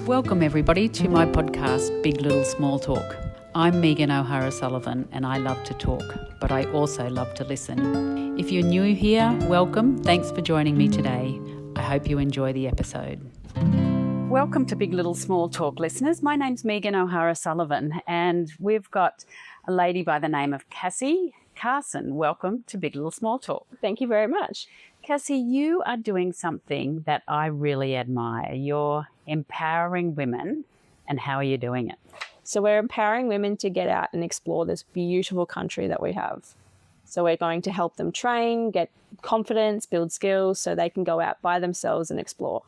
Welcome everybody to my podcast, Big Little Small Talk. I'm Megan O'Hara-Sullivan and I love to talk, but I also love to listen. If you're new here, welcome. Thanks for joining me today. I hope you enjoy the episode. Welcome to Big Little Small Talk, listeners. My name's Megan O'Hara-Sullivan and we've got a lady by the name of Cassie Carson. Welcome to Big Little Small Talk. Thank you very much. Cassie, you are doing something that I really admire. You're empowering women, and how are you doing it? So we're empowering women to get out and explore this beautiful country that we have. So we're going to help them train, get confidence, build skills so they can go out by themselves and explore.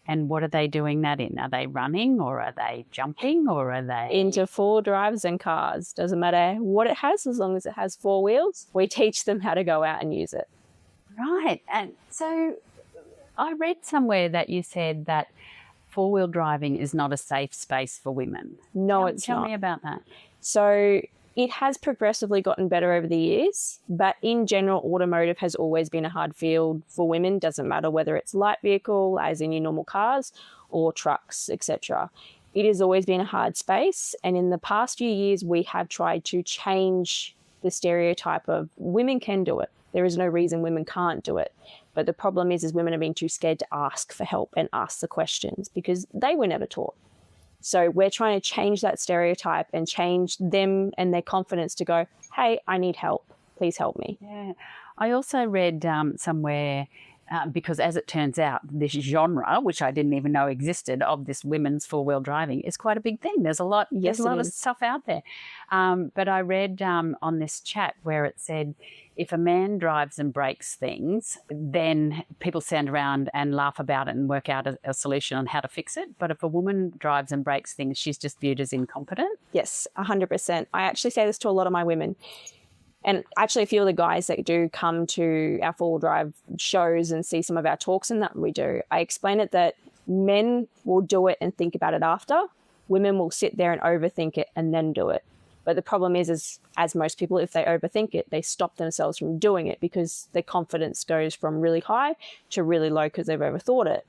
And what are they doing that in? Are they running or are they jumping or are they? Into four drives and cars. Doesn't matter what it has as long as it has four wheels. We teach them how to go out and use it. Right. And so I read somewhere that you said that four-wheel driving is not a safe space for women. No, it's not. Tell me about that. So it has progressively gotten better over the years, but in general, automotive has always been a hard field for women. Doesn't matter whether it's light vehicle, as in your normal cars, or trucks, etc. It has always been a hard space. And in the past few years, we have tried to change the stereotype of women can do it. There is no reason women can't do it. But the problem is women are being too scared to ask for help and ask the questions because they were never taught. So we're trying to change that stereotype and change them and their confidence to go, hey, I need help. Please help me. Yeah. I also read somewhere, because as it turns out, this genre, which I didn't even know existed, of this women's four-wheel driving is quite a big thing. There's a lot, Yes, there's a lot of stuff out there. But I read on this chat where it said, if a man drives and breaks things, then people stand around and laugh about it and work out a solution on how to fix it. But if a woman drives and breaks things, she's just viewed as incompetent. Yes, 100%. I actually say this to a lot of my women. And actually a few of the guys that do come to our four-wheel drive shows and see some of our talks and that we do, I explain it that men will do it and think about it after. Women will sit there and overthink it and then do it. But the problem is as most people, if they overthink it, they stop themselves from doing it because their confidence goes from really high to really low because they've overthought it.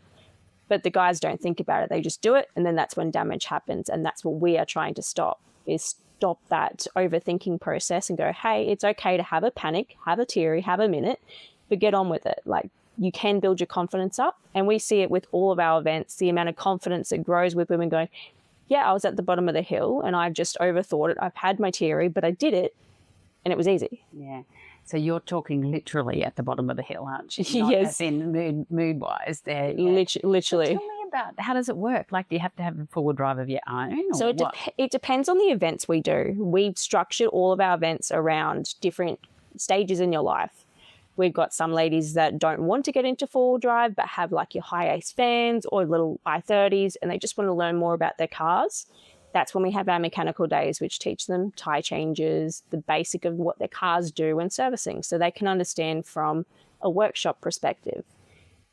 But the guys don't think about it. They just do it. And then that's when damage happens. And that's what we are trying to stop, is stop that overthinking process and go, hey, it's okay to have a panic, have a teary, have a minute, but get on with it. Like, you can build your confidence up. And we see it with all of our events, the amount of confidence that grows with women going, yeah, I was at the bottom of the hill and I've just overthought it. I've had my teary, but I did it and it was easy. Yeah. So you're talking literally at the bottom of the hill, aren't you? Not Yes. as in mood-wise there. Yeah. Literally. So tell me about, how does it work? Like, do you have to have a four-wheel drive of your own? So it depends on the events we do. We've structured all of our events around different stages in your life. We've got some ladies that don't want to get into four-wheel drive but have like your high ace fans or little i30s and they just want to learn more about their cars. That's when we have our mechanical days, which teach them tire changes, the basic of what their cars do when servicing, so they can understand from a workshop perspective.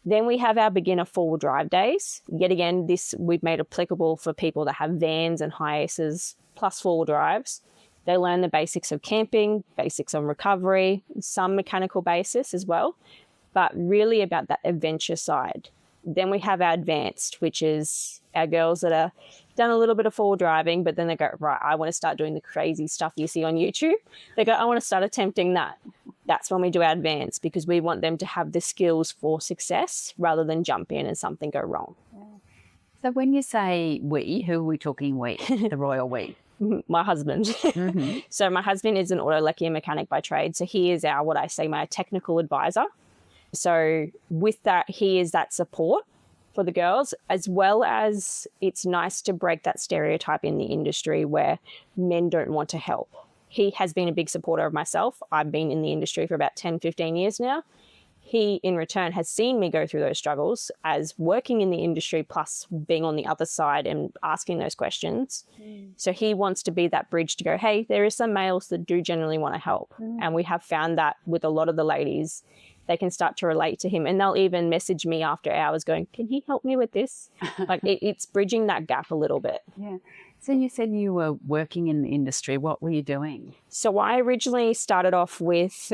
Then we have our beginner four-wheel drive days. Yet again, this we've made applicable for people that have vans and high aces plus four-wheel drives. They learn the basics of camping, basics on recovery, some mechanical basis as well, but really about that adventure side. Then we have our advanced, which is our girls that are done a little bit of four-wheel driving, but then they go, right, I want to start doing the crazy stuff you see on YouTube. They go, I want to start attempting that. That's when we do our advanced because we want them to have the skills for success rather than jump in and something go wrong. So when you say we, who are we talking we? The royal we? My husband. Mm-hmm. So my husband is an auto lacquer mechanic by trade. So he is my technical advisor. So with that, he is that support for the girls, as well as it's nice to break that stereotype in the industry where men don't want to help. He has been a big supporter of myself. I've been in the industry for about 10, 15 years now. He, in return, has seen me go through those struggles as working in the industry plus being on the other side and asking those questions. So he wants to be that bridge to go, hey, there is some males that do generally want to help. And we have found that with a lot of the ladies, they can start to relate to him and they'll even message me after hours going, can he help me with this? Like it's bridging that gap a little bit. Yeah. So you said you were working in the industry. What were you doing? So I originally started off with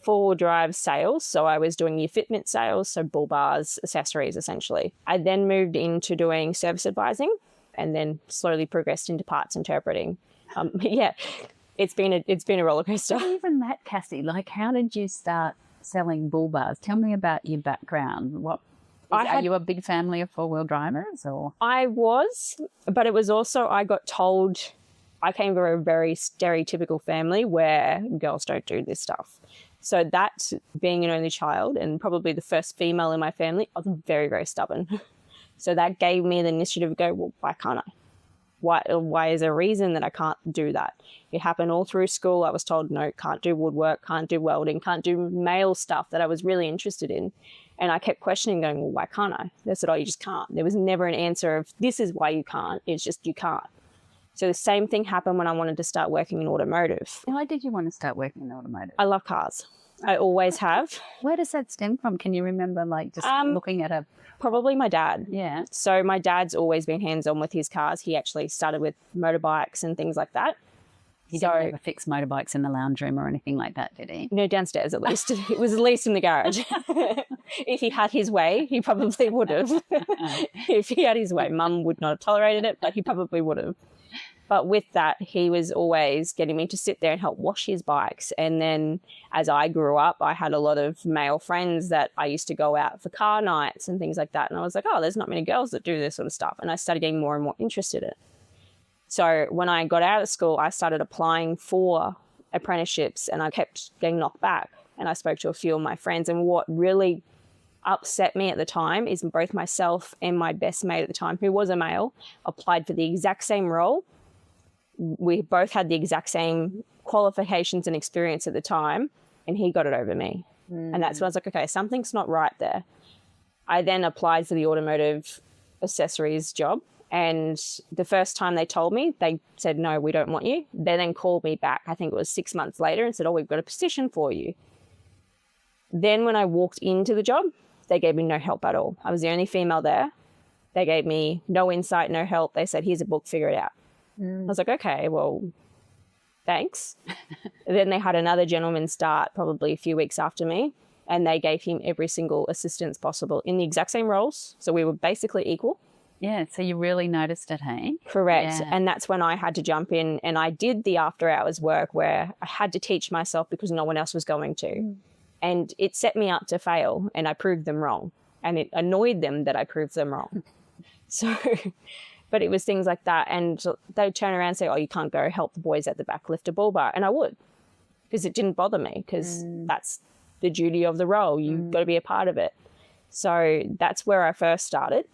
4-wheel drive sales. So I was doing your fitment sales, so bull bars, accessories, essentially. I then moved into doing service advising and then slowly progressed into parts interpreting. Yeah, it's been a roller coaster. But even that, Cassie, like how did you start selling bull bars? Tell me about your background. Are you a big family of 4-wheel drivers or? I was, but it was also, I got told, I came from a very stereotypical family where girls don't do this stuff. So that, being an only child and probably the first female in my family, I was very, very stubborn. So that gave me the initiative to go, well, why can't I? Why is there a reason that I can't do that? It happened all through school. I was told, no, can't do woodwork, can't do welding, can't do male stuff that I was really interested in. And I kept questioning, going, well, why can't I? They said, oh, you just can't. There was never an answer of this is why you can't. It's just you can't. So the same thing happened when I wanted to start working in automotive. Why did you want to start working in automotive? I love cars. I always have. Where does that stem from? Can you remember just looking at a... Probably my dad. Yeah. So my dad's always been hands-on with his cars. He actually started with motorbikes and things like that. He didn't ever fix motorbikes in the lounge room or anything like that, did he? No, downstairs at least. It was at least in the garage. If he had his way, he probably would have. If he had his way, Mum would not have tolerated it, but he probably would have. But with that, he was always getting me to sit there and help wash his bikes. And then as I grew up, I had a lot of male friends that I used to go out for car nights and things like that. And I was like, oh, there's not many girls that do this sort of stuff. And I started getting more and more interested in it. So when I got out of school, I started applying for apprenticeships and I kept getting knocked back. And I spoke to a few of my friends. And what really upset me at the time is both myself and my best mate at the time, who was a male, applied for the exact same role. We both had the exact same qualifications and experience at the time, and he got it over me. And that's when I was like, okay, something's not right there. I then applied for the automotive accessories job, and the first time they told me, they said, no, we don't want you. They then called me back, I think it was 6 months later, and said, oh, we've got a position for you. Then when I walked into the job, they gave me no help at all. I was the only female there. They gave me no insight, no help. They said, here's a book, figure it out. I was like, okay, well, thanks. Then they had another gentleman start probably a few weeks after me, and they gave him every single assistance possible in the exact same roles. So we were basically equal. Yeah, so you really noticed it, hey? Correct. Yeah. And that's when I had to jump in, and I did the after hours work where I had to teach myself because no one else was going to. And it set me up to fail, and I proved them wrong. And it annoyed them that I proved them wrong. So... But it was things like that. And they'd turn around and say, oh, you can't go help the boys at the back lift a bull bar. And I would, because it didn't bother me, because that's the duty of the role. You've got to be a part of it. So that's where I first started.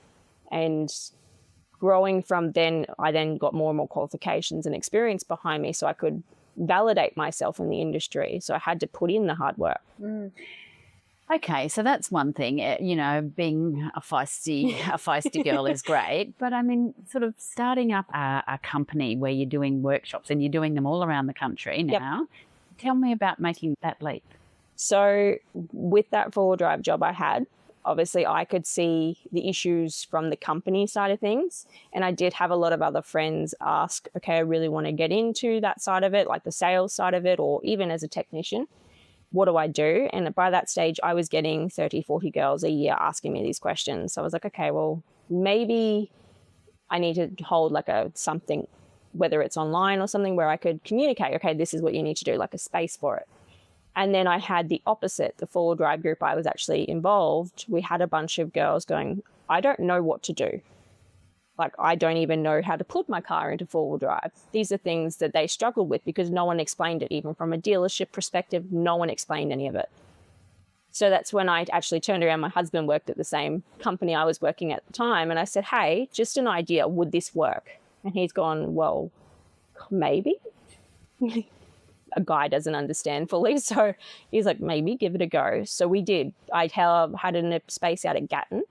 And growing from then, I then got more and more qualifications and experience behind me so I could validate myself in the industry. So I had to put in the hard work. Okay, so that's one thing, being a feisty girl is great. But I mean, sort of starting up a company where you're doing workshops and you're doing them all around the country now. Yep. Tell me about making that leap. So with that 4-wheel drive job I had, obviously I could see the issues from the company side of things. And I did have a lot of other friends ask, okay, I really want to get into that side of it, like the sales side of it, or even as a technician. What do I do? And by that stage, I was getting 30, 40 girls a year asking me these questions. So I was like, okay, well, maybe I need to hold like something, whether it's online or something where I could communicate, okay, this is what you need to do, like a space for it. And then I had the opposite, the 4-wheel drive group I was actually involved. We had a bunch of girls going, I don't know what to do. Like, I don't even know how to put my car into 4-wheel drive. These are things that they struggled with because no one explained it. Even from a dealership perspective, no one explained any of it. So that's when I actually turned around. My husband worked at the same company I was working at the time. And I said, hey, just an idea, would this work? And he's gone, well, maybe. A guy doesn't understand fully. So he's like, maybe, give it a go. So we did. I had a space out at Gatton.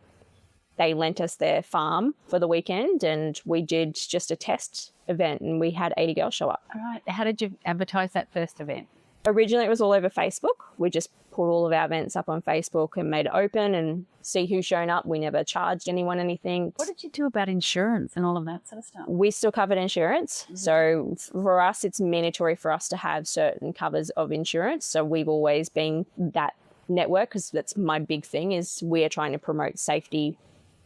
They lent us their farm for the weekend, and we did just a test event, and we had 80 girls show up. All right. How did you advertise that first event? Originally, it was all over Facebook. We just put all of our events up on Facebook and made it open and see who's shown up. We never charged anyone anything. What did you do about insurance and all of that sort of stuff? We still covered insurance. Mm-hmm. So for us, it's mandatory for us to have certain covers of insurance. So we've always been that network, because that's my big thing, is we are trying to promote safety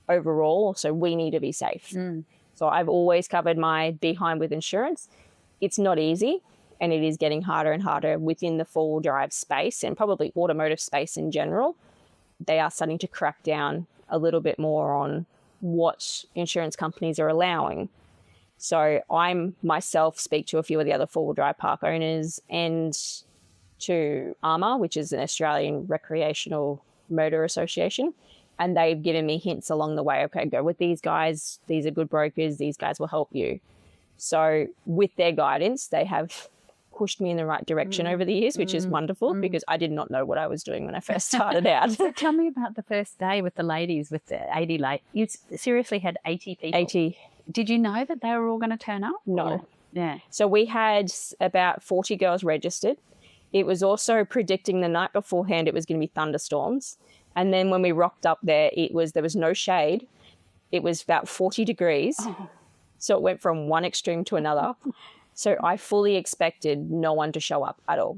overall. So we need to be safe. So I've always covered my behind with insurance. It's not easy. And it is getting harder and harder within the four-wheel drive space and probably automotive space in general. They are starting to crack down a little bit more on what insurance companies are allowing. So I myself speak to a few of the other four-wheel drive park owners and to ARMA, which is an Australian Recreational Motor Association. And they've given me hints along the way. Okay, go with these guys. These are good brokers. These guys will help you. So with their guidance, they have pushed me in the right direction over the years, which is wonderful because I did not know what I was doing when I first started out. So tell me about the first day with the ladies, with the 80 You seriously had 80 people? 80. Did you know that they were all going to turn up? No. Or? Yeah. So we had about 40 girls registered. It was also predicting the night beforehand it was going to be thunderstorms. And then when we rocked up there, there was no shade. It was about 40 degrees. Oh. So it went from one extreme to another. So I fully expected no one to show up at all.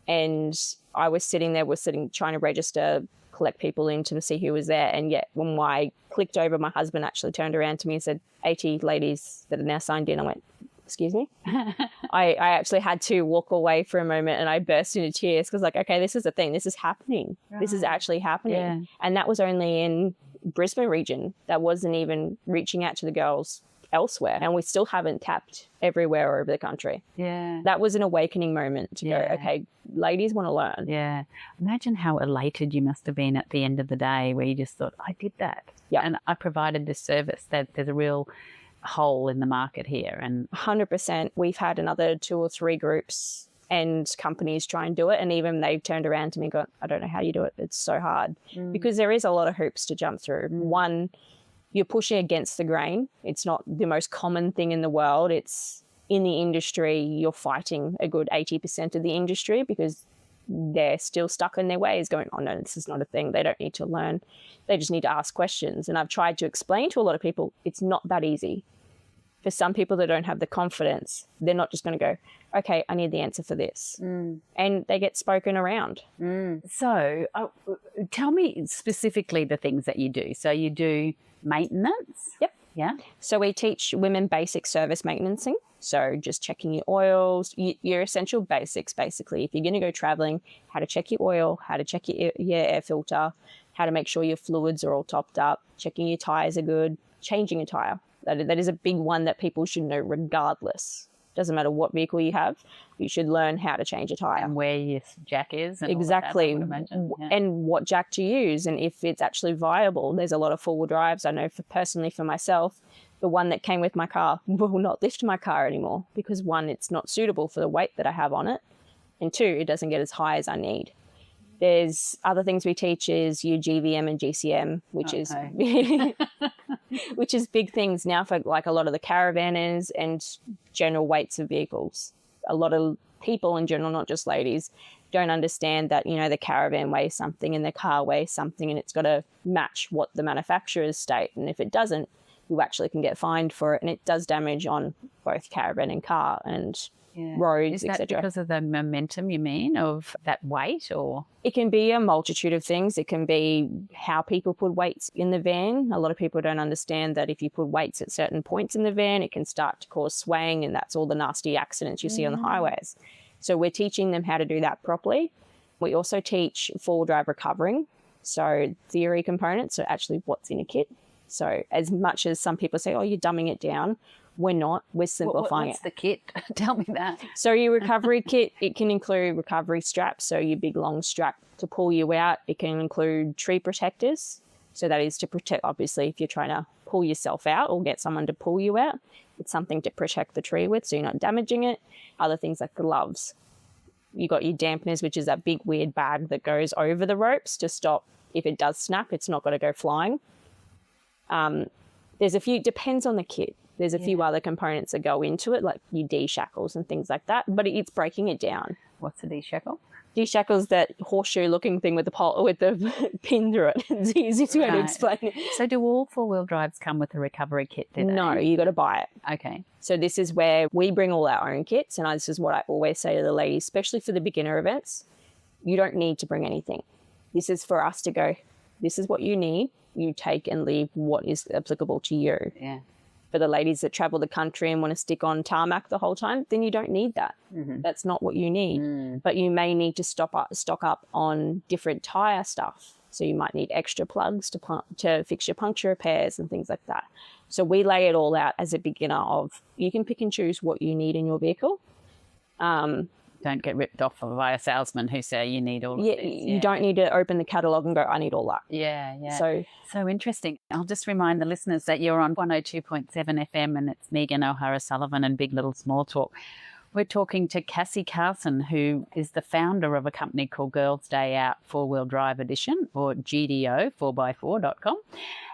And I was sitting there, trying to register, collect people in to see who was there. And yet when I clicked over, my husband actually turned around to me and said, 80 ladies that are now signed in. I went, excuse me? I actually had to walk away for a moment and I burst into tears because okay, this is the thing. This is happening. Right. This is actually happening. Yeah. And that was only in Brisbane region. That wasn't even reaching out to the girls elsewhere, and we still haven't tapped everywhere over the country. Yeah, that was an awakening moment to go, okay, ladies want to learn. Yeah, imagine how elated you must have been at the end of the day, where you just thought, I did that. Yeah, and I provided this service. That there's a real hole in the market here. And 100%, we've had another 2 or 3 groups and companies try and do it, and even they've turned around to me and gone, I don't know how you do it. It's so hard because there is a lot of hoops to jump through. One, you're pushing against the grain. It's not the most common thing in the world. It's in the industry, you're fighting a good 80% of the industry because they're still stuck in their ways going, oh no, this is not a thing. They don't need to learn. They just need to ask questions. And I've tried to explain to a lot of people, it's not that easy. For some people that don't have the confidence, they're not just going to go, okay, I need the answer for this. And they get spoken around. So tell me specifically the things that you do. So you do maintenance? Yep. Yeah. So we teach women basic service maintenancing. So just checking your oils, your essential basics, basically. If you're going to go traveling, how to check your oil, how to check your air filter, how to make sure your fluids are all topped up, checking your tires are good, changing a tire. That is a big one that people should know regardless. Doesn't matter what vehicle you have, you should learn how to change a tire. And where your jack is. And exactly. All of that, I would imagine. Yeah. And what jack to use and if it's actually viable. There's a lot of four-wheel drives. I know personally for myself, the one that came with my car will not lift my car anymore because one, it's not suitable for the weight that I have on it. And 2, it doesn't get as high as I need. There's other things we teach is your GVM and GCM, which is big things now for like a lot of the caravanners and general weights of vehicles. A lot of people in general, not just ladies, don't understand that, you know, the caravan weighs something and the car weighs something and it's got to match what the manufacturers state. And if it doesn't, you actually can get fined for it. And it does damage on both caravan and car and roads, etc. Is that because of the momentum, you mean, of that weight? Or it can be a multitude of things. It can be how people put weights in the van. A lot of people don't understand that if you put weights at certain points in the van, it can start to cause swaying, and that's all the nasty accidents you see on the highways. So we're teaching them how to do that properly. We also teach four-wheel drive recovering, so theory components, so actually what's in a kit. So as much as some people say, oh, you're dumbing it down, we're not. We're simplifying what's the kit? Tell me that. So your recovery kit, it can include recovery straps, so your big long strap to pull you out. It can include tree protectors. So that is to protect, obviously, if you're trying to pull yourself out or get someone to pull you out, it's something to protect the tree with so you're not damaging it. Other things like gloves. You got your dampeners, which is that big weird bag that goes over the ropes to stop. If it does snap, it's not going to go flying. There's a few, depends on the kit. There's a few other components that go into it, like your D-shackles and things like that, but it's breaking it down. What's a deshackle? Deshackle's that horseshoe-looking thing with the pin through it. It's the easiest way to explain it. So do all four-wheel drives come with a recovery kit, do they? No, you got to buy it. Okay. So this is where we bring all our own kits, and this is what I always say to the ladies, especially for the beginner events. You don't need to bring anything. This is for us to go, this is what you need. You take and leave what is applicable to you. Yeah. For the ladies that travel the country and want to stick on tarmac the whole time, then you don't need that. Mm-hmm. That's not what you need. But you may need to stock up on different tyre stuff. So you might need extra plugs to fix your puncture repairs and things like that. So we lay it all out as a beginner of, you can pick and choose what you need in your vehicle. Don't get ripped off by a salesman who say you need all of this. You don't need to open the catalogue and go, I need all that. Yeah. So interesting. I'll just remind the listeners that you're on 102.7 FM and it's Megan O'Hara-Sullivan and Big Little Small Talk. We're talking to Cassie Carson, who is the founder of a company called Girls Day Out 4-Wheel Drive Edition, or GDO, 4x4.com.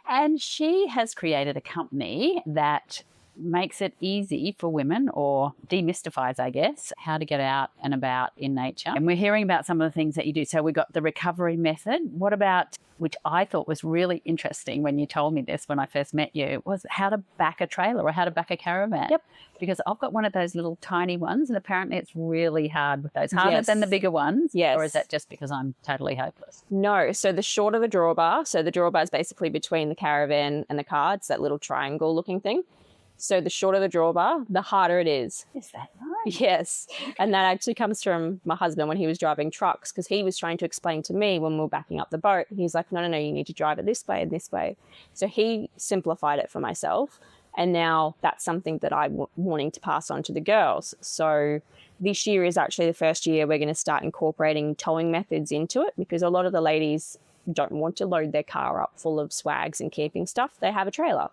And she has created a company that makes it easy for women, or demystifies, I guess, how to get out and about in nature. And we're hearing about some of the things that you do. So we got the recovery method. What about, which I thought was really interesting when you told me this when I first met you, was how to back a trailer or how to back a caravan. Yep. Because I've got one of those little tiny ones and apparently it's really hard with those. Harder than the bigger ones? Yes. Or is that just because I'm totally hopeless? No. So the shorter the drawbar, so the drawbar is basically between the caravan and the car. It's that little triangle looking thing. So the shorter the drawbar, the harder it is. Is that right? Yes. And that actually comes from my husband when he was driving trucks, because he was trying to explain to me when we were backing up the boat. He's like, no, you need to drive it this way and this way. So he simplified it for myself. And now that's something that I'm wanting to pass on to the girls. So this year is actually the first year we're going to start incorporating towing methods into it, because a lot of the ladies don't want to load their car up full of swags and camping stuff. They have a trailer,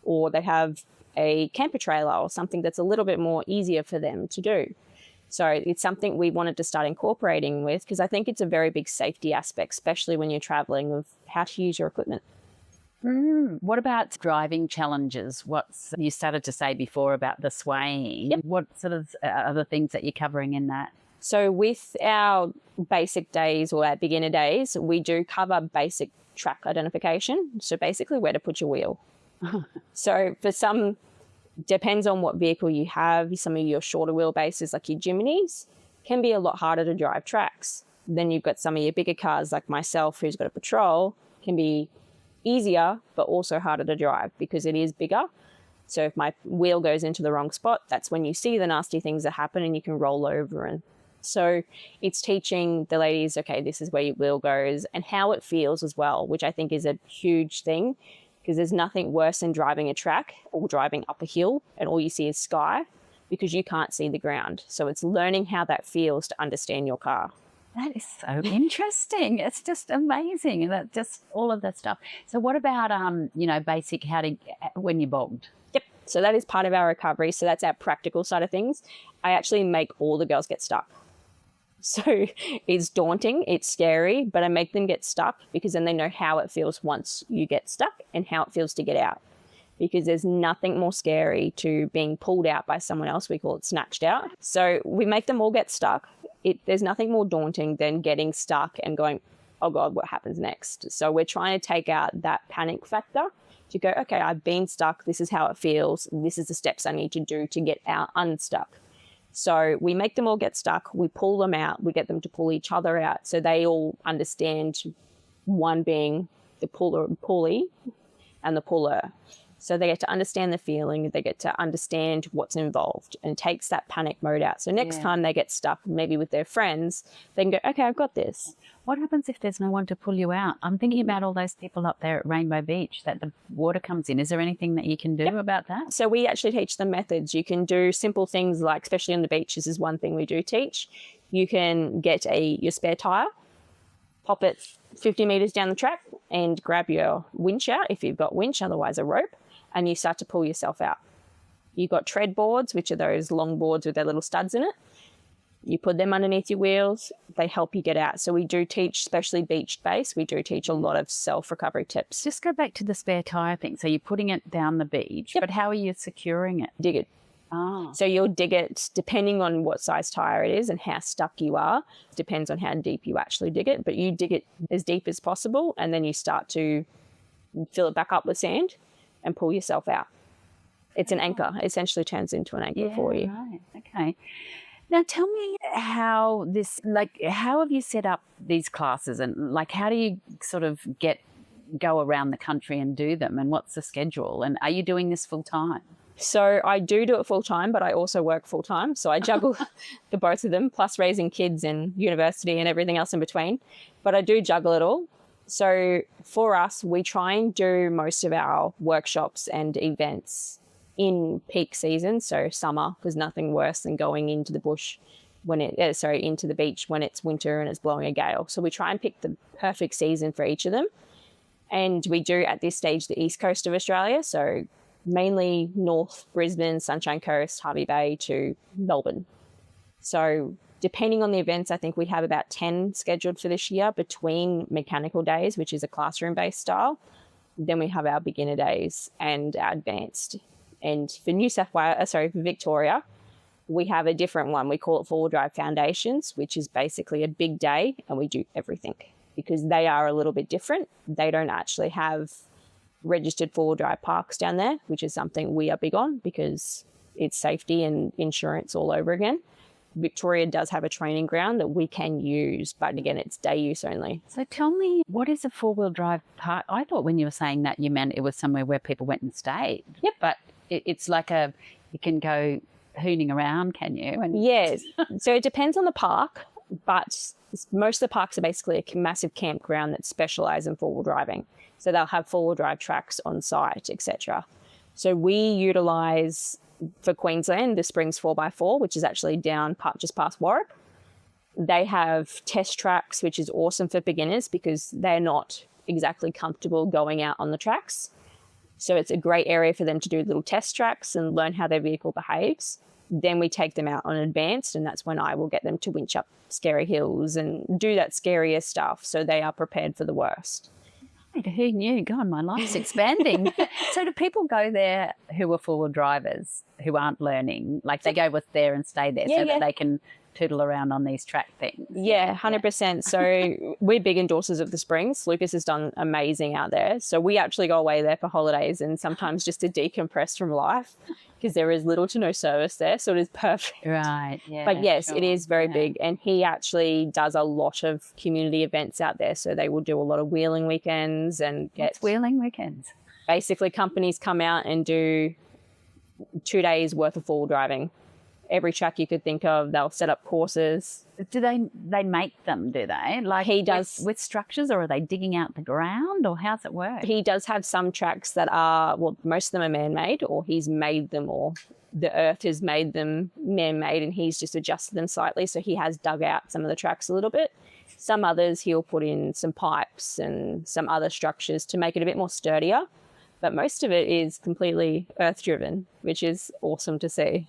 or they have a camper trailer or something that's a little bit more easier for them to do. So it's something we wanted to start incorporating with, because I think it's a very big safety aspect, especially when you're traveling, of how to use your equipment. What about driving challenges? You started to say before about the swaying. Yep. What sort of other things that you're covering in that? So with our basic days or our beginner days, we do cover basic track identification. So basically where to put your wheel. So for some, depends on what vehicle you have. Some of your shorter wheelbases, like your Jiminy's, can be a lot harder to drive tracks. Then you've got some of your bigger cars like myself, who's got a patrol, can be easier but also harder to drive because it is bigger. So if my wheel goes into the wrong spot, that's when you see the nasty things that happen and you can roll over. And so it's teaching the ladies, okay, this is where your wheel goes and how it feels as well, which I think is a huge thing. Because there's nothing worse than driving a track or driving up a hill and all you see is sky, because you can't see the ground. So it's learning how that feels to understand your car. That is so interesting. It's just amazing. And that just all of that stuff. So what about, basic when you're bogged? Yep. So that is part of our recovery. So that's our practical side of things. I actually make all the girls get stuck. So it's daunting, it's scary, but I make them get stuck because then they know how it feels once you get stuck and how it feels to get out. Because there's nothing more scary to being pulled out by someone else. We call it snatched out. So we make them all get stuck. There's nothing more daunting than getting stuck and going, oh God, what happens next? So we're trying to take out that panic factor to go, okay, I've been stuck. This is how it feels. This is the steps I need to do to get out unstuck. So we make them all get stuck, we pull them out, we get them to pull each other out. So they all understand, one being the pulley and the puller. So they get to understand the feeling, they get to understand what's involved, and takes that panic mode out. So next time they get stuck, maybe with their friends, they can go, okay, I've got this. What happens if there's no one to pull you out? I'm thinking about all those people up there at Rainbow Beach that the water comes in. Is there anything that you can do about that? So we actually teach them methods. You can do simple things like, especially on the beaches is one thing we do teach. You can get your spare tire, pop it 50 metres down the track and grab your winch out if you've got winch, otherwise a rope, and you start to pull yourself out. You've got tread boards, which are those long boards with their little studs in it. You put them underneath your wheels, they help you get out. So we do teach, especially beach-based, we do teach a lot of self-recovery tips. Just go back to the spare tyre thing. So you're putting it down the beach, but how are you securing it? Dig it. Oh. So you'll dig it depending on what size tire it is and how stuck you are. Depends on how deep you actually dig it, but you dig it as deep as possible and then you start to fill it back up with sand and pull yourself out. It's an anchor. It essentially turns into an anchor for you. Right. Okay. Now tell me how have you set up these classes, and like how do you sort of go around the country and do them, and what's the schedule, and are you doing this full time? So I do it full time, but I also work full time. So I juggle the both of them, plus raising kids and university and everything else in between. But I do juggle it all. So for us, we try and do most of our workshops and events in peak season, so summer, because nothing worse than going into the bush into the beach when it's winter and it's blowing a gale. So we try and pick the perfect season for each of them. And we do at this stage the east coast of Australia, so mainly North Brisbane, Sunshine Coast, Hervey Bay to Melbourne. So depending on the events, I think we have about 10 scheduled for this year between mechanical days, which is a classroom-based style. Then we have our beginner days and our advanced. And for for Victoria, we have a different one. We call it Four-Wheel Drive Foundations, which is basically a big day and we do everything because they are a little bit different. They don't actually have registered four-wheel drive parks down there, which is something we are big on because it's safety and insurance all over again. Victoria does have a training ground that we can use, but again, it's day use only. So tell me, what is a four-wheel drive park? I thought when you were saying that you meant it was somewhere where people went and stayed. Yep. But it's like you can go hooning around, can you? And yes. So it depends on the park, but most of the parks are basically a massive campground that specialise in four-wheel driving. So they'll have four-wheel drive tracks on site, etc. So we utilise, for Queensland, the Springs 4x4, which is actually down just past Warwick. They have test tracks, which is awesome for beginners because they're not exactly comfortable going out on the tracks. So it's a great area for them to do little test tracks and learn how their vehicle behaves. Then we take them out on advanced, and that's when I will get them to winch up scary hills and do that scarier stuff so they are prepared for the worst. Who knew? God, my life's expanding. So do people go there who are four-wheel drivers who aren't learning? Like they go there and stay there that they can tootle around on these track things? Yeah, 100%. So we're big endorsers of the Springs. Lucas has done amazing out there. So we actually go away there for holidays and sometimes just to decompress from life because there is little to no service there. So it is perfect. Right, yeah. But yes, it is very big. And he actually does a lot of community events out there. So they will do a lot of wheeling weekends and What's wheeling weekends? Basically, companies come out and do 2 days worth of four-wheel driving. Every track you could think of, they'll set up courses. Do they make them, do they? Like he does with structures, or are they digging out the ground, or how's it work? He does have some tracks that are, well, most of them are man-made, or he's made them, or the earth has made them man-made and he's just adjusted them slightly. So he has dug out some of the tracks a little bit. Some others he'll put in some pipes and some other structures to make it a bit more sturdier. But most of it is completely earth-driven, which is awesome to see.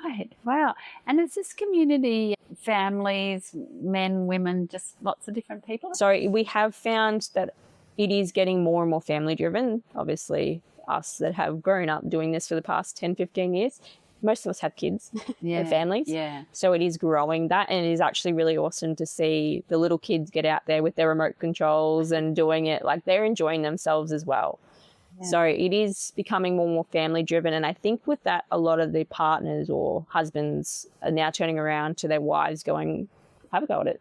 Right. Wow. And is this community families, men, women, just lots of different people? So we have found that it is getting more and more family driven. Obviously, us that have grown up doing this for the past 10, 15 years, most of us have kids and families. Yeah. So it is growing that, and it is actually really awesome to see the little kids get out there with their remote controls and doing it. Like they're enjoying themselves as well. Yeah. So it is becoming more and more family driven. And I think with that, a lot of the partners or husbands are now turning around to their wives going, have a go at it.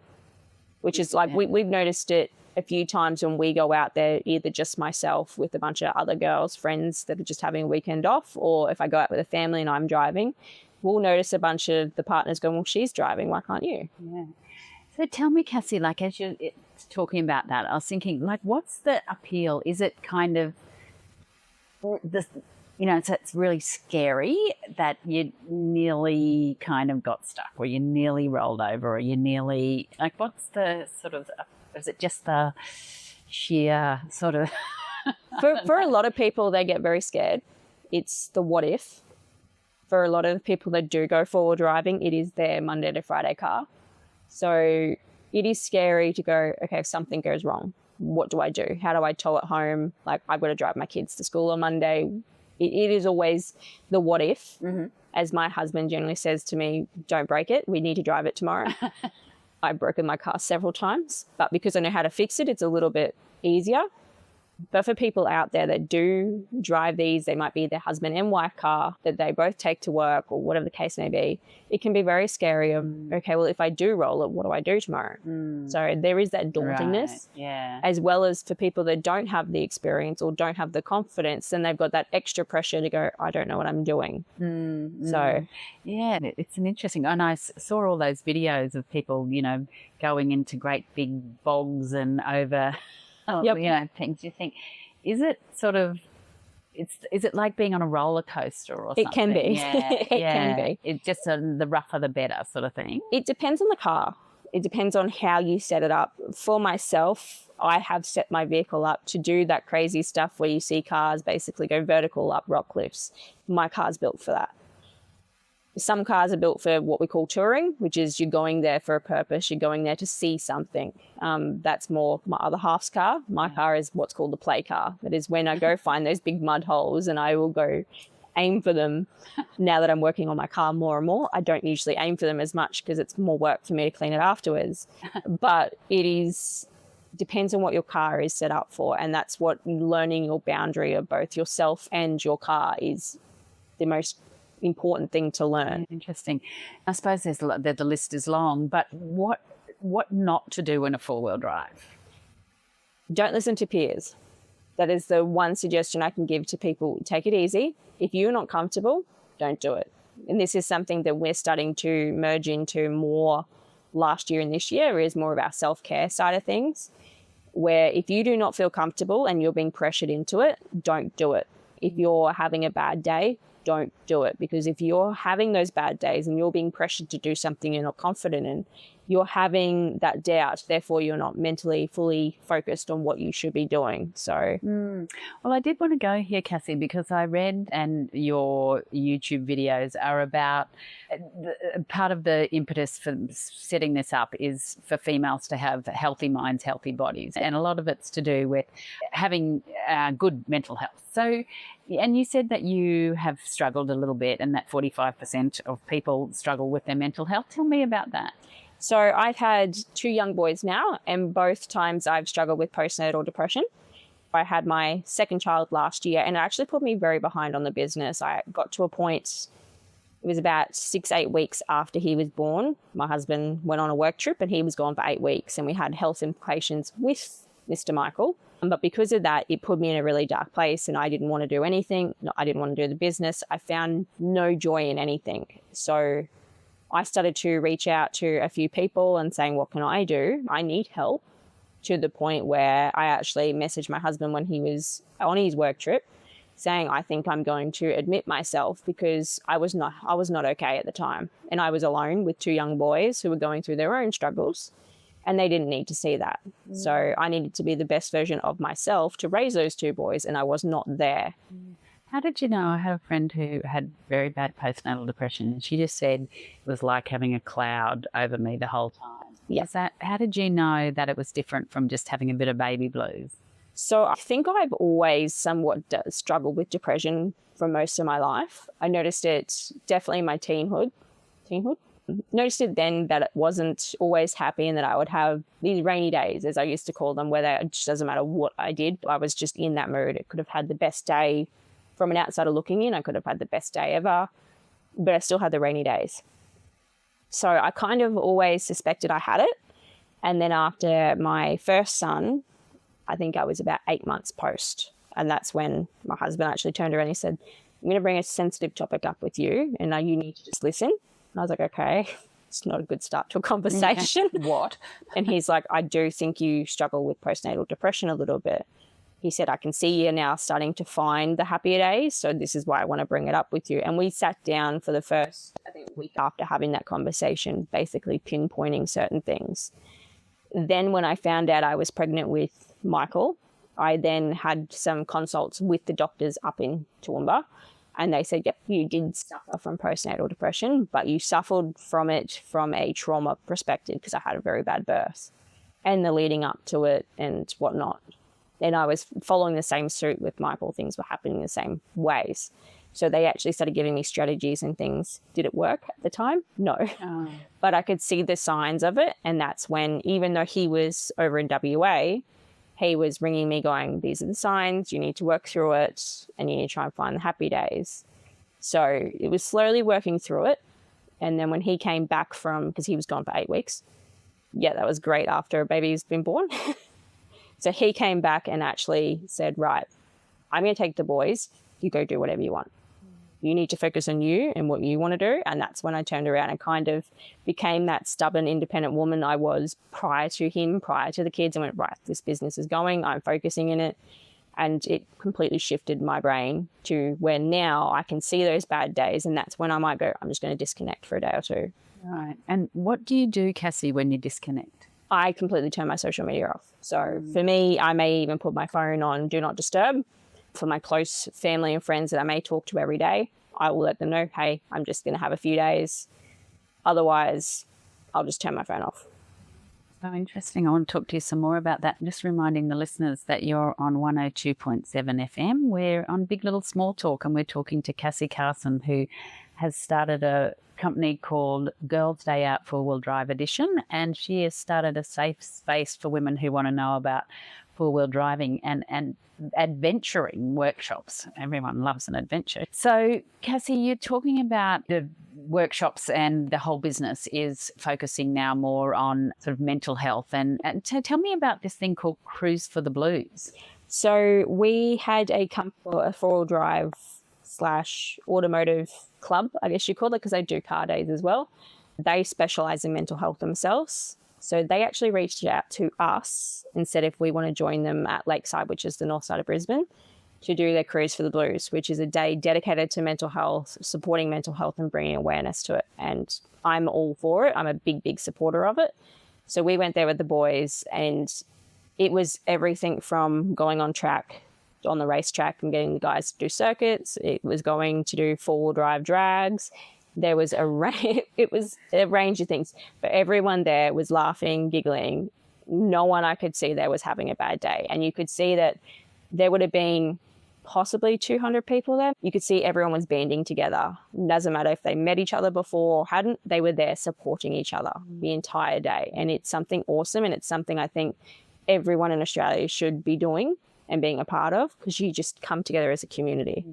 Which is like, we've noticed it a few times when we go out there, either just myself with a bunch of other girls, friends that are just having a weekend off, or if I go out with a family and I'm driving, we'll notice a bunch of the partners going, well, she's driving, why can't you? Yeah. So tell me, Cassie, like as you're talking about that, I was thinking, like, what's the appeal? Is it kind of this, you know, so it's really scary that you nearly kind of got stuck, or you nearly rolled over, or you nearly, like, what's the sort of, is it just the sheer sort of? For a lot of people, they get very scared. It's the what if. For a lot of people that do go forward driving, it is their Monday to Friday car. So it is scary to go, okay, if something goes wrong, what do I do? How do I tow it home? Like, I've got to drive my kids to school on Monday. it is always the what if. As my husband generally says to me, don't break it. We need to drive it tomorrow. I've broken my car several times, but because I know how to fix it, it's a little bit easier. But for people out there that do drive these, they might be their husband and wife car that they both take to work or whatever the case may be, it can be very scary of, okay, well, if I do roll it, what do I do tomorrow? So there is that dauntingness. Yeah. As well as for people that don't have the experience or don't have the confidence, then they've got that extra pressure to go, I don't know what I'm doing. So yeah, it's an interesting, and I saw all those videos of people, you know, going into great big bogs and over you know, things. You think, is it sort of, is it like being on a roller coaster or something? It can be. Yeah, It can be. It's just the rougher the better sort of thing. It depends on the car. It depends on how you set it up. For myself, I have set my vehicle up to do that crazy stuff where you see cars basically go vertical up rock cliffs. My car's built for that. Some cars are built for what we call touring, which is you're going there for a purpose. You're going there to see something. That's more my other half's car. My car is what's called the play car. That is when I go find those big mud holes and I will go aim for them. Now that I'm working on my car more and more, I don't usually aim for them as much because it's more work for me to clean it afterwards. But depends on what your car is set up for. And that's what learning your boundary of both yourself and your car is the most important thing to learn. Interesting. I suppose the list is long, but what not to do in a four-wheel drive? Don't listen to peers. That is the one suggestion I can give to people. Take it easy. If you're not comfortable, don't do it. And this is something that we're starting to merge into more last year and this year, is more of our self-care side of things, where if you do not feel comfortable and you're being pressured into it, don't do it. If you're having a bad day, don't do it, because if you're having those bad days and you're being pressured to do something you're not confident in, you're having that doubt. Therefore, you're not mentally fully focused on what you should be doing. So, well, I did want to go here, Cassie, because I read, and your YouTube videos are about part of the impetus for setting this up is for females to have healthy minds, healthy bodies, and a lot of it's to do with having good mental health. So, and you said that you have struggled a little bit, and that 45% of people struggle with their mental health. Tell me about that. So I've had 2 young boys now, and both times I've struggled with postnatal depression. I had my second child last year, and it actually put me very behind on the business. I got to a point, it was about 6-8 weeks after he was born. My husband went on a work trip and he was gone for 8 weeks, and we had health implications with Mr. Michael. But because of that, it put me in a really dark place, and I didn't want to do anything. I didn't want to do the business. I found no joy in anything. So I started to reach out to a few people and saying, what can I do? I need help, to the point where I actually messaged my husband when he was on his work trip saying, I think I'm going to admit myself, because I was not okay at the time. And I was alone with 2 young boys who were going through their own struggles, and they didn't need to see that. So I needed to be the best version of myself to raise those 2 boys, and I was not there. How did you know? I had a friend who had very bad postnatal depression, and she just said it was like having a cloud over me the whole time. Yes. How did you know that it was different from just having a bit of baby blues? So I think I've always somewhat struggled with depression for most of my life. I noticed it definitely in my teenhood. Noticed it then that it wasn't always happy, and that I would have these rainy days, as I used to call them, where it just doesn't matter what I did. I was just in that mood. It could have had the best day. From an outsider looking in, I could have had the best day ever, but I still had the rainy days. So I kind of always suspected I had it. And then after my first son, I think I was about 8 months post. And that's when my husband actually turned around and he said, I'm going to bring a sensitive topic up with you, and you need to just listen. And I was like, okay, it's not a good start to a conversation. What? And he's like, I do think you struggle with postnatal depression a little bit. He said, I can see you're now starting to find the happier days, so this is why I want to bring it up with you. And we sat down for the first, I think, week after having that conversation, basically pinpointing certain things. Then when I found out I was pregnant with Michael, I then had some consults with the doctors up in Toowoomba, and they said, yep, you did suffer from postnatal depression, but you suffered from it from a trauma perspective, because I had a very bad birth and the leading up to it and whatnot. And I was following the same suit with Michael. Things were happening the same ways. So they actually started giving me strategies and things. Did it work at the time? No. Oh. But I could see the signs of it. And that's when, even though he was over in WA, he was ringing me going, these are the signs, you need to work through it and you need to try and find the happy days. So it was slowly working through it. And then when he came back because he was gone for 8 weeks, yeah, that was great after a baby's been born. So he came back and actually said, right, I'm going to take the boys. You go do whatever you want. You need to focus on you and what you want to do. And that's when I turned around and kind of became that stubborn, independent woman I was prior to him, prior to the kids, and went, right, this business is going. I'm focusing in it. And it completely shifted my brain to where now I can see those bad days. And that's when I might go, I'm just going to disconnect for a day or two. Right. And what do you do, Cassie, when you disconnect? I completely turn my social media off. So for me, I may even put my phone on Do Not Disturb. For my close family and friends that I may talk to every day, I will let them know, hey, I'm just going to have a few days. Otherwise, I'll just turn my phone off. So interesting. I want to talk to you some more about that. Just reminding the listeners that you're on 102.7 FM. We're on Big Little Small Talk, and we're talking to Cassie Carson, who has started a company called Girls Day Out 4-Wheel Drive Edition, and she has started a safe space for women who want to know about 4-wheel driving and adventuring workshops. Everyone loves an adventure. So, Cassie, you're talking about the workshops, and the whole business is focusing now more on sort of mental health. And tell me about this thing called Cruise for the Blues. So we had a 4-wheel drive / automotive club, I guess you call it, because they do car days as well. They specialize in mental health themselves. So they actually reached out to us and said if we want to join them at Lakeside, which is the north side of Brisbane, to do their Cruise for the Blues, which is a day dedicated to mental health, supporting mental health and bringing awareness to it. And I'm all for it. I'm a big, big supporter of it. So we went there with the boys, and it was everything from going on track, on the racetrack, and getting the guys to do circuits. It was going to do 4-wheel drive drags. There was it was a range of things, but everyone there was laughing, giggling. No one I could see there was having a bad day. And you could see that there would have been possibly 200 people there. You could see everyone was banding together. It doesn't matter if they met each other before or hadn't, they were there supporting each other the entire day. And it's something awesome, and it's something I think everyone in Australia should be doing and being a part of, because you just come together as a community.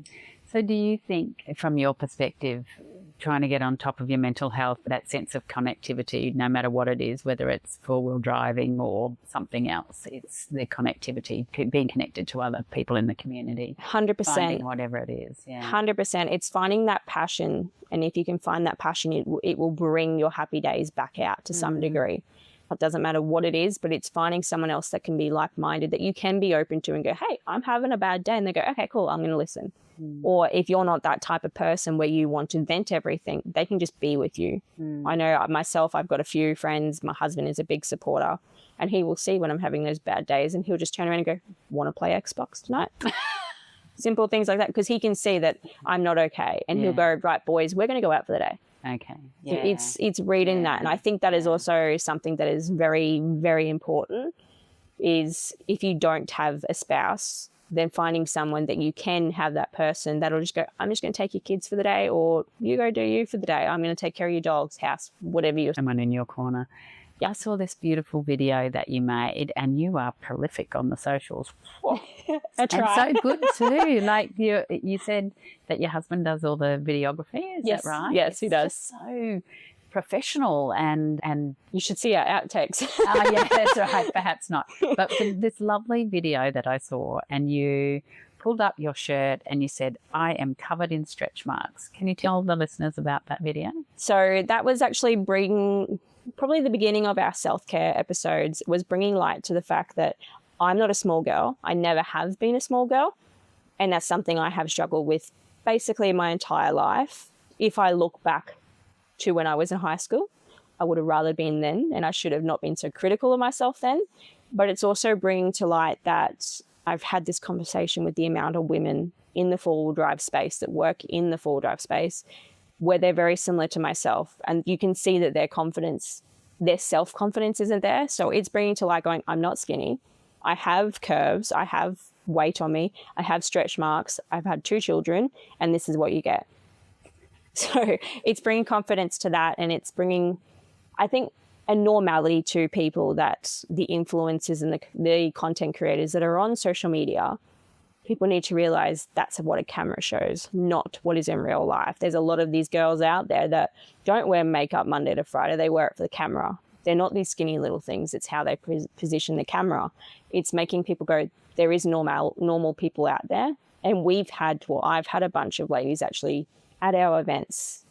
So do you think, from your perspective, trying to get on top of your mental health, that sense of connectivity, no matter what it is, whether it's 4-wheel driving or something else, it's the connectivity, being connected to other people in the community. 100%. Finding whatever it is. Yeah. 100%. It's finding that passion. And if you can find that passion, it will bring your happy days back out to some degree. It doesn't matter what it is, but it's finding someone else that can be like-minded, that you can be open to and go, hey, I'm having a bad day. And they go, okay, cool, I'm going to listen. Or if you're not that type of person where you want to vent everything, they can just be with you. I know myself, I've got a few friends. My husband is a big supporter, and he will see when I'm having those bad days, and he'll just turn around and go, want to play Xbox tonight? Simple things like that, because he can see that I'm not okay. And he'll go, right, boys, we're going to go out for the day. Okay. Yeah. It's reading that. And I think that is also something that is very, very important, is if you don't have a spouse, then finding someone that you can have that person that'll just go, I'm just going to take your kids for the day, or you go do you for the day. I'm going to take care of your dog's house, whatever you're. Someone in your corner. I saw this beautiful video that you made, and you are prolific on the socials. I try. And so good too. Like you said that your husband does all the videography. Is Yes. that right? Yes, he does. Just so professional and You should see our outtakes. oh yeah, that's right. Perhaps not. But for this lovely video that I saw, and you pulled up your shirt and you said, I am covered in stretch marks. Can you tell the listeners about that video? So that was actually probably the beginning of our self-care episodes, was bringing light to the fact that I'm not a small girl. I never have been a small girl. And that's something I have struggled with basically my entire life. If I look back to when I was in high school, I would have rather been then, and I should have not been so critical of myself then. But it's also bringing to light that I've had this conversation with the amount of women in the 4-wheel drive space that work in the 4-wheel drive space, where they're very similar to myself. And you can see that their self-confidence isn't there. So it's bringing to light going, I'm not skinny. I have curves, I have weight on me, I have stretch marks, I've had 2 children, and this is what you get. So it's bringing confidence to that, and it's bringing, I think, a normality to people that the influencers and the content creators that are on social media, people need to realize that's what a camera shows, not what is in real life. There's a lot of these girls out there that don't wear makeup Monday to Friday. They wear it for the camera. They're not these skinny little things. It's how they position the camera. It's making people go, there is normal people out there. And I've had a bunch of ladies actually at our events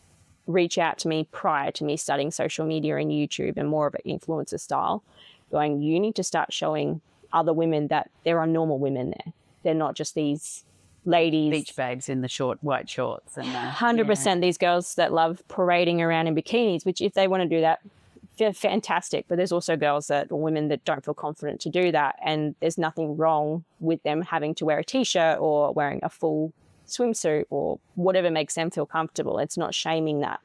reach out to me prior to me studying social media and YouTube and more of an influencer style, going, you need to start showing other women that there are normal women there. They're not just these ladies. Beach babes in the short white shorts. And 100%. These girls that love parading around in bikinis, which if they want to do that, fantastic. But there's also girls or women that don't feel confident to do that. And there's nothing wrong with them having to wear a T-shirt or wearing a full swimsuit or whatever makes them feel comfortable. It's not shaming that.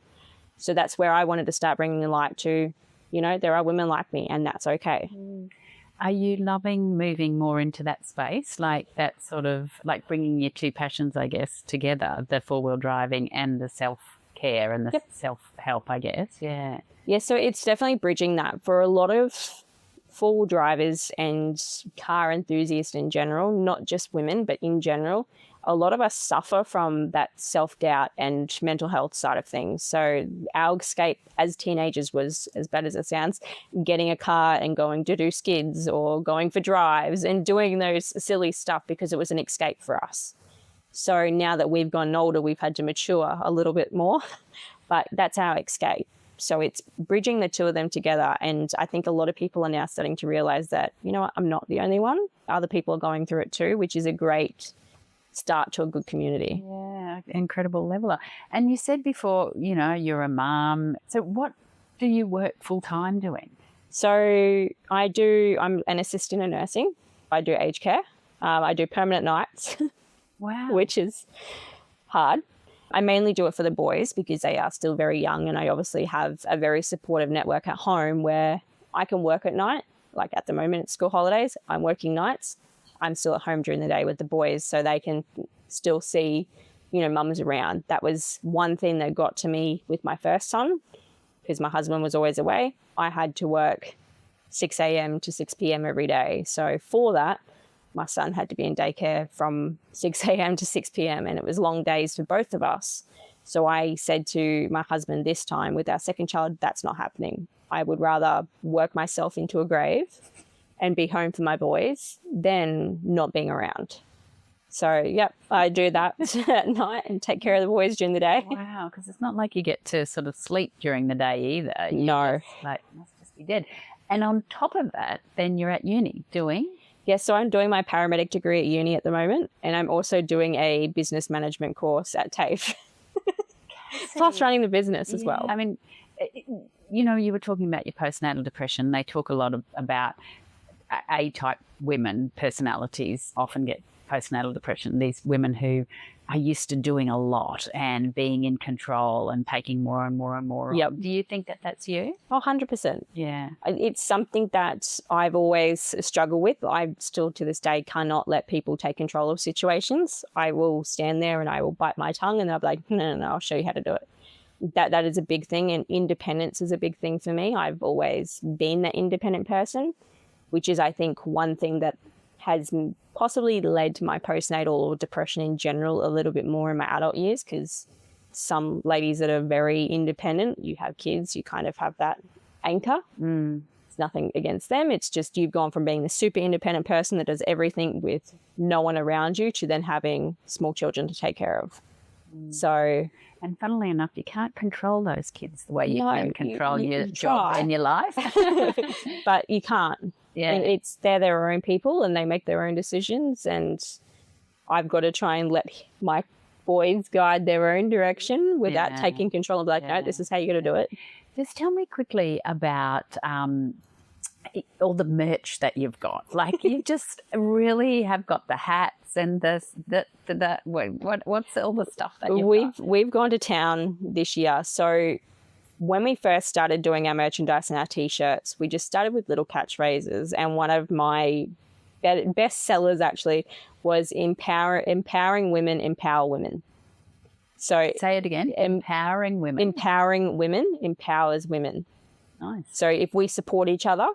So that's where I wanted to start bringing the light to, there are women like me, and that's okay. Are you loving moving more into that space, like that sort of like bringing your 2 passions, I guess, together, the 4-wheel driving and the self-care and the self-help, I guess? Yeah. Yeah, so it's definitely bridging that. For a lot of 4-wheel drivers and car enthusiasts in general, not just women, but in general, a lot of us suffer from that self-doubt and mental health side of things. So our escape as teenagers was, as bad as it sounds, getting a car and going to do skids or going for drives and doing those silly stuff because it was an escape for us. So now that we've gotten older, we've had to mature a little bit more, but that's our escape. So it's bridging the 2 of them together. And I think a lot of people are now starting to realize that, I'm not the only one. Other people are going through it too, which is a great start to a good community. Yeah, incredible leveler. And you said before, you're a mom. So what do you work full-time doing? So I'm an assistant in nursing. I do aged care. I do permanent nights. Wow. Which is hard. I mainly do it for the boys because they are still very young, and I obviously have a very supportive network at home where I can work at night. Like at the moment, it's school holidays, I'm working nights. I'm still at home during the day with the boys so they can still see, mum's around. That was one thing that got to me with my first son because my husband was always away. I had to work 6 a.m. to 6 p.m. every day. So for that, my son had to be in daycare from 6 a.m. to 6 p.m. and it was long days for both of us. So I said to my husband this time with our second child, that's not happening. I would rather work myself into a grave and be home for my boys than not being around. So, yep, I do that at night and take care of the boys during the day. Wow, because it's not like you get to sort of sleep during the day either. No. Must just be dead. And on top of that, then you're at uni doing? Yes, so I'm doing my paramedic degree at uni at the moment, and I'm also doing a business management course at TAFE. Plus running the business as well. I mean, you were talking about your postnatal depression. They talk a lot about A-type women, personalities often get postnatal depression. These women who are used to doing a lot and being in control and taking more and more and more. Yep. Do you think that that's you? Oh, 100%. Yeah. It's something that I've always struggled with. I still to this day cannot let people take control of situations. I will stand there and I will bite my tongue and I'll be like, no, I'll show you how to do it. That is a big thing, and independence is a big thing for me. I've always been that independent person, which is, I think, one thing that has possibly led to my postnatal or depression in general a little bit more in my adult years, because some ladies that are very independent, you have kids, you kind of have that anchor. It's nothing against them. It's just you've gone from being the super independent person that does everything with no one around you to then having small children to take care of. So... And funnily enough, you can't control those kids the way you can control your job and your life. But you can't. Yeah. And they're their own people and they make their own decisions, and I've got to try and let my boys guide their own direction without taking control and be like, no, this is how you're going to do it. Just tell me quickly about all the merch that you've got. Like, you just really have got the hats and what's all the stuff that you've got? We've gone to town this year. So when we first started doing our merchandise and our T-shirts, we just started with little catchphrases. And one of my best sellers actually was empowering women empower women. So say it again. Empowering women. Empowering women empowers women. Nice. So if we support each other,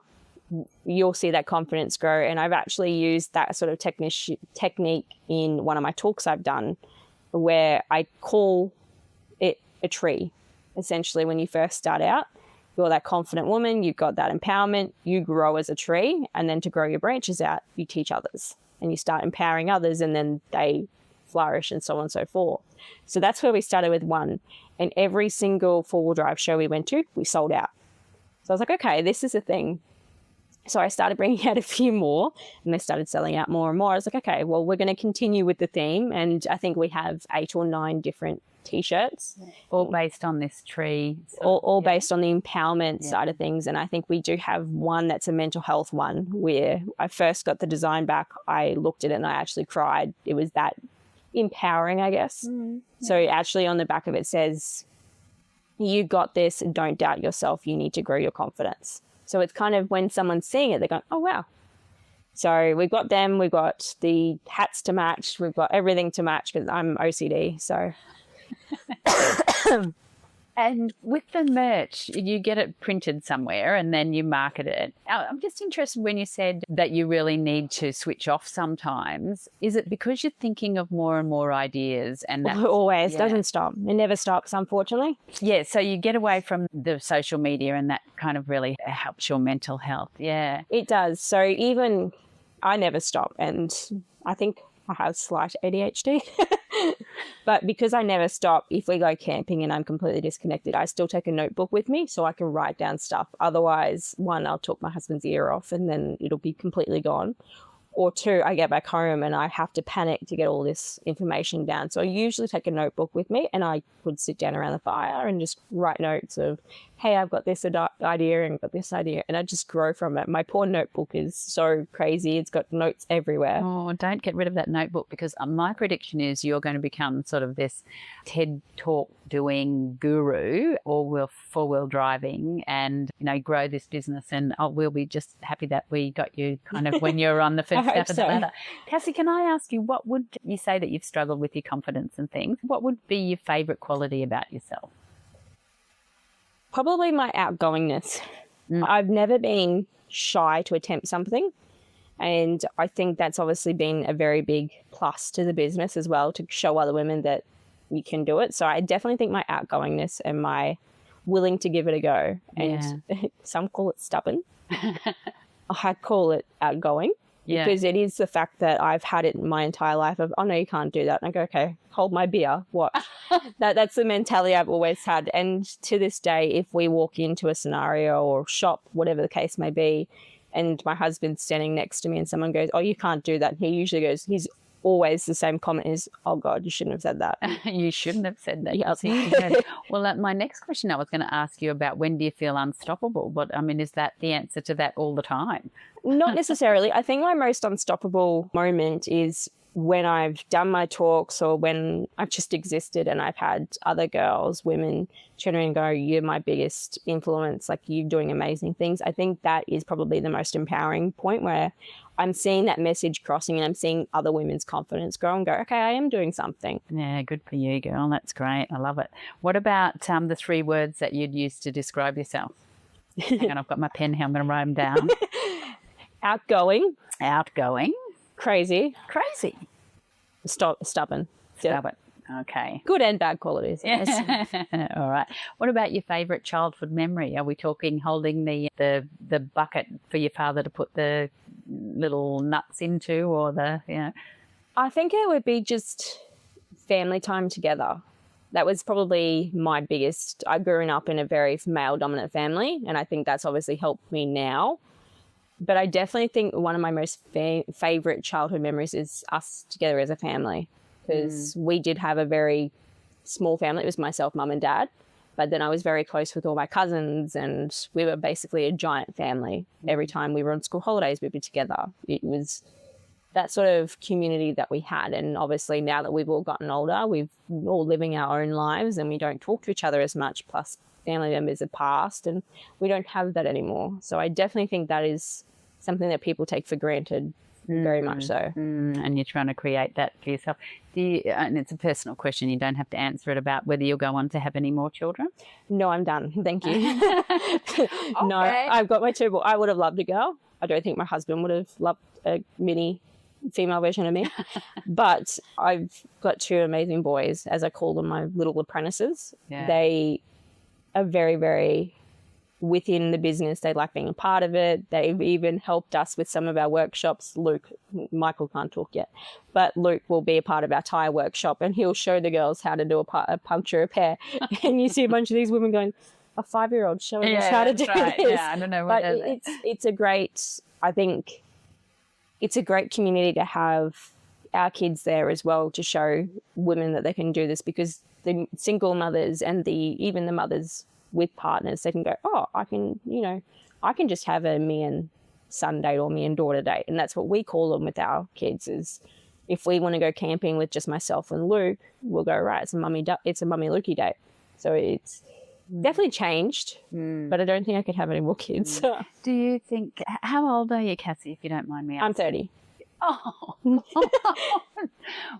you'll see that confidence grow. And I've actually used that sort of technique in one of my talks I've done, where I call it a tree. Essentially, when you first start out, you're that confident woman, you've got that empowerment, you grow as a tree, and then to grow your branches out, you teach others and you start empowering others, and then they flourish and so on and so forth. So that's where we started with one. And every single four-wheel drive show we went to, we sold out. So I was like, okay, this is a thing. So I started bringing out a few more, and they started selling out more and more. I was like, okay, well, we're going to continue with the theme. And I think we have 8 or 9 different T-shirts. All based on this tree. All based on the empowerment side of things. And I think we do have one that's a mental health one, where I first got the design back. I looked at it and I actually cried. It was that empowering, I guess. So actually on the back of it says, you got this, and don't doubt yourself. You need to grow your confidence. So it's kind of when someone's seeing it, they're going, oh, wow. So we've got them. We've got the hats to match. We've got everything to match because I'm OCD. So. And with the merch, you get it printed somewhere and then you market it. I'm just interested when you said that you really need to switch off sometimes. Is it because you're thinking of more and more ideas? And that always doesn't stop. It never stops, unfortunately. Yeah, so you get away from the social media, and that kind of really helps your mental health. Yeah, it does. So even I never stop, and I think I have slight ADHD. But because I never stop, if we go camping and I'm completely disconnected, I still take a notebook with me so I can write down stuff. Otherwise, one, I'll talk my husband's ear off and then it'll be completely gone. Or two, I get back home and I have to panic to get all this information down. So I usually take a notebook with me, and I would sit down around the fire and just write notes of, hey, I've got this idea and got this idea. And I just grow from it. My poor notebook is so crazy. It's got notes everywhere. Oh, don't get rid of that notebook, because my prediction is you're going to become sort of this TED Talk doing guru, or four-wheel driving, and, you know, grow this business. And we'll be just happy that we got you kind of when you're on the first step of the ladder. Cassie, can I ask you, what would you say that you've struggled with your confidence and things? What would be your favourite quality about yourself? Probably my outgoingness. I've never been shy to attempt something. And I think that's obviously been a very big plus to the business as well, to show other women that you can do it. So I definitely think my outgoingness and my willing to give it a go. And some call it stubborn. I call it outgoing. Because it is the fact that I've had it my entire life of, oh, no, you can't do that. And I go, okay, hold my beer, watch. That's the mentality I've always had. And to this day, if we walk into a scenario or shop, whatever the case may be, and my husband's standing next to me and someone goes, oh, you can't do that. And he usually goes, he's always the same comment is, oh, God, you shouldn't have said that. You shouldn't have said that. Yep. Well, my next question I was going to ask you about, when do you feel unstoppable? But, I mean, is that the answer to that all the time? Not necessarily. I think my most unstoppable moment is when I've done my talks, or when I've just existed and I've had other girls, women, turn around and go, you're my biggest influence, like, you're doing amazing things. I think that is probably the most empowering point, where I'm seeing that message crossing and I'm seeing other women's confidence grow and go, okay, I am doing something. Yeah, good for you, girl. That's great. I love it. What about the 3 words that you'd use to describe yourself? Hang on, I've got my pen here. I'm going to write them down. Outgoing. Crazy. Stubborn. Stubborn. Okay. Good and bad qualities. Yes. All right. What about your favourite childhood memory? Are we talking holding the bucket for your father to put the little nuts into, or I think it would be just family time together. That was probably my biggest. I grew up in a very male-dominant family, and I think that's obviously helped me now. But I definitely think one of my most favourite childhood memories is us together as a family, because we did have a very small family. It was myself, mum and dad. But then I was very close with all my cousins, and we were basically a giant family. Every time we were on school holidays, we'd be together. It was that sort of community that we had. And obviously now that we've all gotten older, we've all living our own lives and we don't talk to each other as much, plus family members have passed and we don't have that anymore. So I definitely think that is something that people take for granted very much so. And you're trying to create that for yourself. And it's a personal question, you don't have to answer it, about whether you'll go on to have any more children? No, I'm done. Thank you. Okay. No, I've got my 2 boys. I would have loved a girl. I don't think my husband would have loved a mini female version of me. But I've got 2 amazing boys, as I call them, my little apprentices. Yeah. They are very, very within the business. They like being a part of it. They've even helped us with some of our workshops. Michael can't talk yet, but Luke will be a part of our tire workshop, and he'll show the girls how to do a puncture repair. And you see a bunch of these women going, a 5-year-old showing us how to do this. Yeah, I don't know what it's a great, I think it's a great community to have our kids there as well, to show women that they can do this, because the single mothers and even the mothers with partners, they can go, oh, I can just have a me and son date or me and daughter date. And that's what we call them with our kids, is if we want to go camping with just myself and Luke, we'll go, right, it's a mummy Lukey date. So it's definitely changed, but I don't think I could have any more kids. Do you think, how old are you, Cassie, if you don't mind me asking? I'm 30. Oh,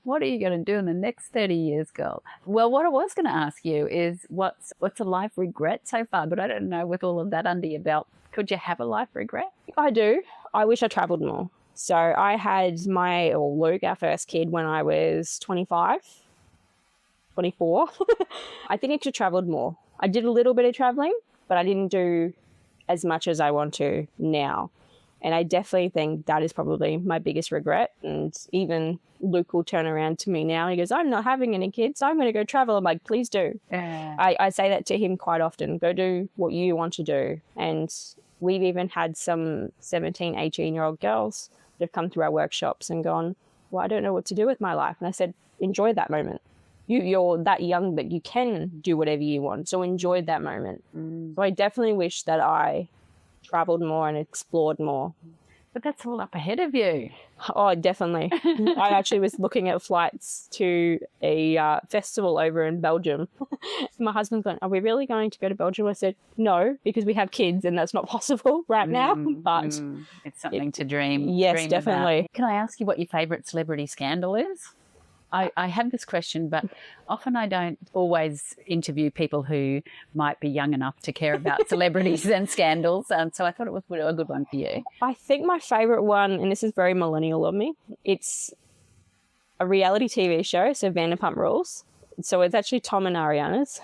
what are you going to do in the next 30 years, girl? Well, what I was going to ask you is what's a life regret so far? But I don't know, with all of that under your belt, could you have a life regret? I do. I wish I travelled more. So I had Luke, our first kid, when I was 24. I think I could have travelled more. I did a little bit of travelling, but I didn't do as much as I want to now. And I definitely think that is probably my biggest regret. And even Luke will turn around to me now. He goes, I'm not having any kids, so I'm going to go travel. I'm like, please do. Yeah. I say that to him quite often. Go do what you want to do. And we've even had some 17, 18-year-old girls that have come through our workshops and gone, well, I don't know what to do with my life. And I said, enjoy that moment. You're that young that you can do whatever you want. So enjoy that moment. So I definitely wish that I travelled more and explored more. But that's all up ahead of you. Oh, definitely. I actually was looking at flights to a festival over in Belgium. My husband's going, are we really going to go to Belgium? I said, no, because we have kids and that's not possible right now. But it's something to dream. Yes, definitely. About. Can I ask you what your favourite celebrity scandal is? I have this question, but often I don't always interview people who might be young enough to care about celebrities and scandals. So I thought it was a good one for you. I think my favourite one, and this is very millennial of me, it's a reality TV show, so Vanderpump Rules. So it's actually Tom and Ariana's.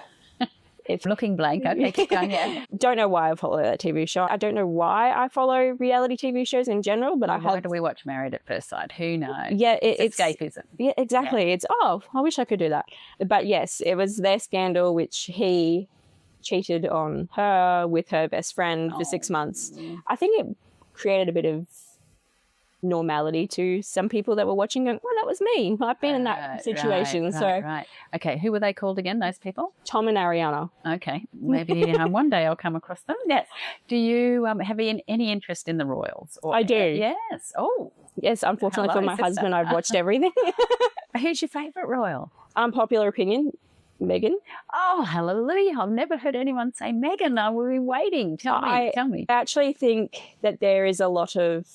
It's looking blank. Okay, keep going, yeah. Don't know why I follow that TV show. I don't know why I follow reality TV shows in general, but why do we watch Married at First Sight? Who knows? Yeah, it's escapism. Yeah, exactly. Yeah. It's, I wish I could do that. But yes, it was their scandal, which he cheated on her with her best friend for 6 months. I think it created a bit of normality to some people that were watching going, well, that was me. I've been in that situation. Right. Okay, who were they called again, those people? Tom and Ariana. Okay, maybe one day I'll come across them. Yes. Do you have any interest in the royals? I do. Yes. Oh. Yes, unfortunately for my husband, I've watched everything. Who's your favourite royal? Unpopular opinion, Meghan. Oh, hallelujah. I've never heard anyone say Meghan. I will be waiting. Tell me. I actually think that there is a lot of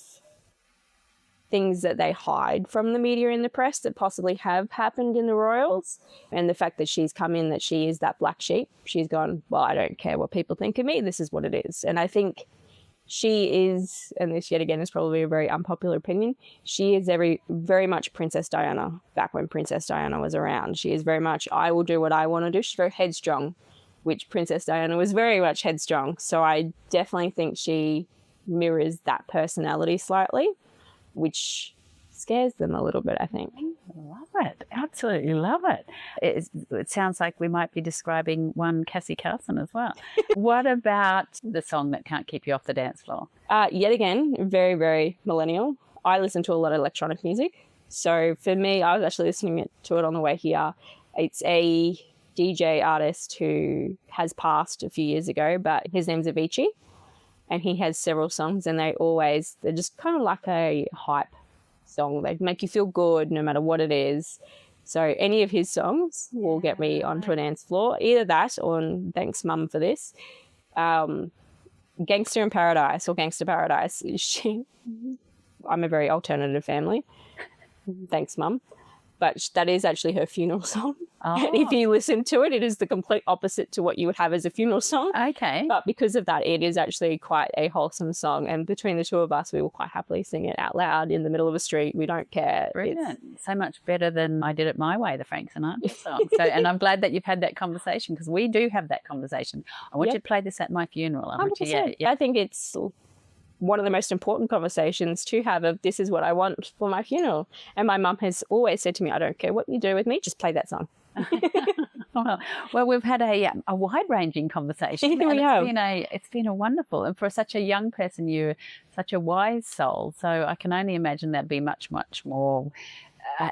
things that they hide from the media and the press that possibly have happened in the royals. And the fact that she's come in, that she is that black sheep, she's gone, well, I don't care what people think of me. This is what it is. And I think she is, and this yet again is probably a very unpopular opinion, she is very much Princess Diana back when Princess Diana was around. She is very much, I will do what I want to do. She's very headstrong, which Princess Diana was very much headstrong. So I definitely think she mirrors that personality slightly, which scares them a little bit, I think. Love it. Absolutely love it. It sounds like we might be describing one Cassie Carson as well. What about the song that can't keep you off the dance floor? Yet again, very, very millennial. I listen to a lot of electronic music. So for me, I was actually listening to it on the way here. It's a DJ artist who has passed a few years ago, but his name's Avicii. And he has several songs, and they're just kind of like a hype song. They make you feel good no matter what it is. So any of his songs will get me onto a dance floor. Either that or, thanks Mum for this, Gangster in Paradise or Gangster Paradise. I'm a very alternative family. Thanks, Mum. But that is actually her funeral song. Oh. And if you listen to it, it is the complete opposite to what you would have as a funeral song. Okay. But because of that, it is actually quite a wholesome song. And between the two of us, we will quite happily sing it out loud in the middle of a street. We don't care. Brilliant. So much better than I Did It My Way, the Frank Sinatra song. And I'm glad that you've had that conversation, because we do have that conversation. I want you to play this at my funeral. I want you, 100%. I think it's one of the most important conversations to have of this is what I want for my funeral. And my mum has always said to me, I don't care what you do with me, just play that song. Well, we've had a wide-ranging conversation. We have. It's been a wonderful, and for such a young person, you're such a wise soul. So I can only imagine that'd be much, much more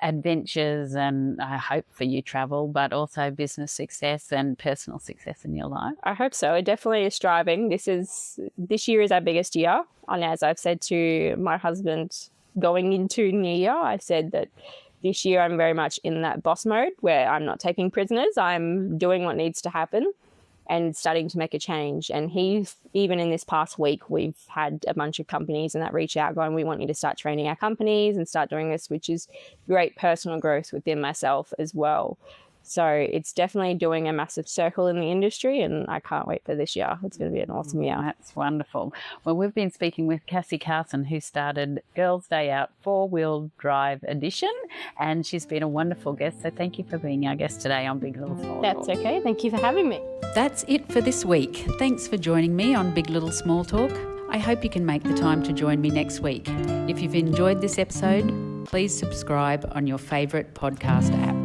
adventures, and I hope for you travel, but also business success and personal success in your life. I hope so. It definitely is striving. This year is our biggest year. And as I've said to my husband going into New Year, I said that this year I'm very much in that boss mode where I'm not taking prisoners. I'm doing what needs to happen and starting to make a change. And even in this past week, we've had a bunch of companies and that reach out going, we want you to start training our companies and start doing this, which is great personal growth within myself as well. So it's definitely doing a massive circle in the industry, and I can't wait for this year. It's going to be an awesome year. That's wonderful. Well, we've been speaking with Cassie Carson, who started Girls Day Out 4-Wheel Drive Edition, and she's been a wonderful guest. So thank you for being our guest today on Big Little Small Talk. That's okay. Thank you for having me. That's it for this week. Thanks for joining me on Big Little Small Talk. I hope you can make the time to join me next week. If you've enjoyed this episode, please subscribe on your favourite podcast app.